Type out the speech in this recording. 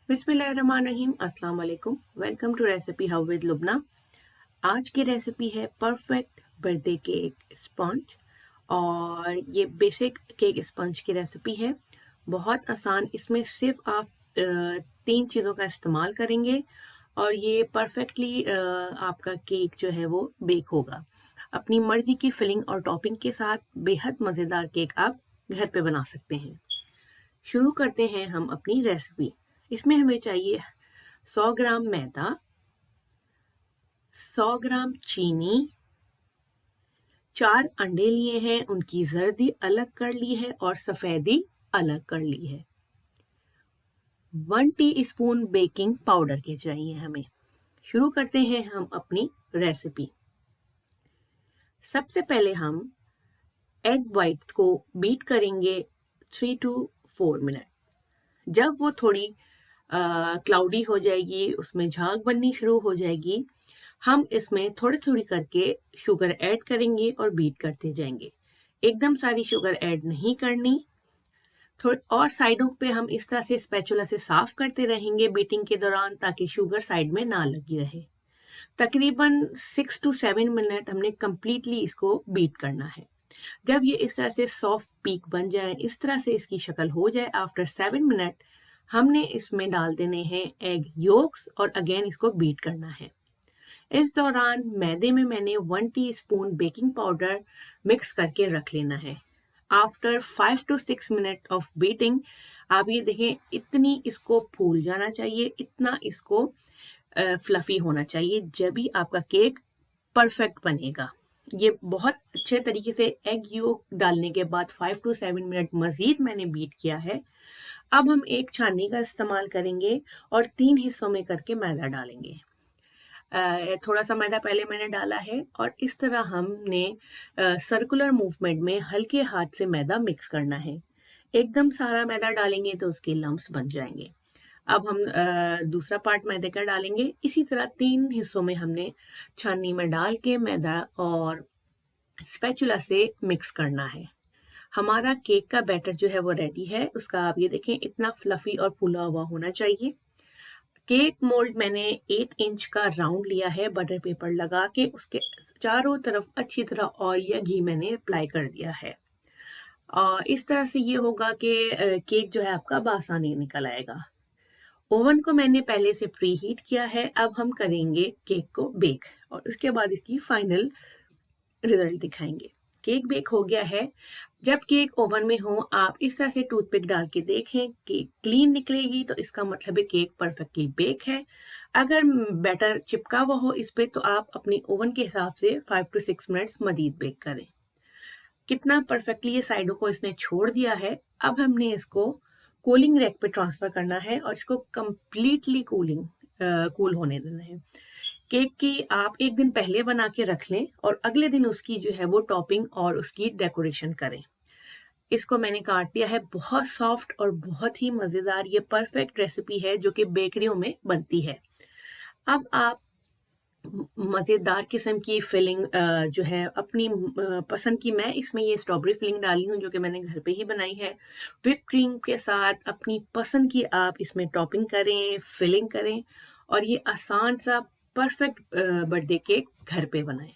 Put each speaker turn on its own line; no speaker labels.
बिस्मिल्लाहिर्रहमानिर्रहीम, अस्सलाम वालेकुम। Welcome to recipe how with Lubna. आज की रेसिपी है परफेक्ट बर्थडे केक स्पंज। और ये बेसिक केक स्पंज की रेसिपी है, बहुत आसान। इसमें सिर्फ आप तीन चीज़ों का इस्तेमाल करेंगे और ये परफेक्टली आपका केक जो है वो बेक होगा। अपनी मर्ज़ी की फिलिंग और टॉपिंग के साथ बेहद मज़ेदार केक आप घर पे बना सकते हैं। शुरू करते हैं हम अपनी रेसिपी। इसमें हमें चाहिए 100 ग्राम मैदा, 100 ग्राम चीनी, 4 अंडे लिए हैं, उनकी जर्दी अलग कर ली है और सफेदी अलग कर ली है। 1 टीस्पून बेकिंग पाउडर के चाहिए हमें। शुरू करते हैं हम अपनी रेसिपी। सबसे पहले हम एग वाइट को बीट करेंगे 3 to 4 मिनट। जब वो थोड़ी क्लाउडी हो जाएगी, उसमें झाग बननी शुरू हो जाएगी, हम इसमें थोड़ी थोड़ी करके शुगर ऐड करेंगे और बीट करते जाएंगे। एकदम सारी शुगर ऐड नहीं करनी। थोड़ी और साइडों पे हम इस तरह से स्पैचुला से साफ करते रहेंगे बीटिंग के दौरान, ताकि शुगर साइड में ना लगी रहे। तकरीबन 6 to 7 मिनट हमने कम्प्लीटली इसको बीट करना है। जब ये इस तरह से सॉफ्ट पीक बन जाए, इस तरह से इसकी शक्ल हो जाए, आफ्टर 7 मिनट हमने इसमें डाल देने हैं एग योक्स और अगेन इसको बीट करना है। इस दौरान मैदे में मैंने 1 टीस्पून बेकिंग पाउडर मिक्स करके रख लेना है। After 5 to 6 minute of beating आप ये देखें, इतनी इसको फूल जाना चाहिए, इतना इसको फ्लफी होना चाहिए, जब भी आपका केक परफेक्ट बनेगा। ये बहुत अच्छे तरीके से एग योक डालने के बाद 5 to 7 मिनट मज़ीद मैंने बीट किया है। अब हम एक छाननी का इस्तेमाल करेंगे और 3 हिस्सों में करके मैदा डालेंगे। थोड़ा सा मैदा पहले मैंने डाला है और इस तरह हमने सर्कुलर मूवमेंट में हल्के हाथ से मैदा मिक्स करना है। एकदम सारा मैदा डालेंगे तो उसके लम्प्स बन जाएंगे। अब हम दूसरा पार्ट मैदे का डालेंगे। इसी तरह 3 हिस्सों में हमने छाननी में डाल के मैदा और स्पैचुला से मिक्स करना है। हमारा केक का बैटर जो है वो रेडी है। उसका आप ये देखें, इतना फ्लफी और फूला हुआ होना चाहिए। केक मोल्ड मैंने 8 इंच का राउंड लिया है, बटर पेपर लगा के उसके चारों तरफ अच्छी तरह ऑयल या घी मैंने अप्लाई कर दिया है। इस तरह से ये होगा कि केक जो है आपका बासानी निकल आएगा। ओवन को मैंने पहले से प्री हीट किया है। अब हम करेंगे केक को बेक और उसके बाद इसकी फाइनल रिजल्ट दिखाएंगे। केक बेक हो गया है। जब केक ओवन में हो, आप इस तरह से टूथपिक डाल के देखें कि क्लीन निकलेगी तो इसका मतलब है केक परफेक्टली बेक है। अगर बैटर चिपका हुआ हो इस पे, तो आप अपनी ओवन के हिसाब से 5 to 6 मिनट्स मजीद बेक करें। कितना परफेक्टली ये साइडों को इसने छोड़ दिया है। अब हमने इसको कूलिंग रैक पे ट्रांसफर करना है और इसको कम्प्लीटली कूल होने देना है। केक की आप एक दिन पहले बना के रख लें और अगले दिन उसकी जो है वो टॉपिंग और उसकी डेकोरेशन करें। इसको मैंने काट दिया है। बहुत सॉफ्ट और बहुत ही मज़ेदार ये परफेक्ट रेसिपी है जो कि बेकरियों में बनती है। अब आप मज़ेदार किस्म की फिलिंग जो है अपनी पसंद की, मैं इसमें ये स्ट्रॉबेरी फिलिंग डाली हूँ जो कि मैंने घर पे ही बनाई है। व्हिप क्रीम के साथ अपनी पसंद की आप इसमें टॉपिंग करें, फिलिंग करें और ये आसान सा परफेक्ट बर्थडे केक घर पे बनाएं।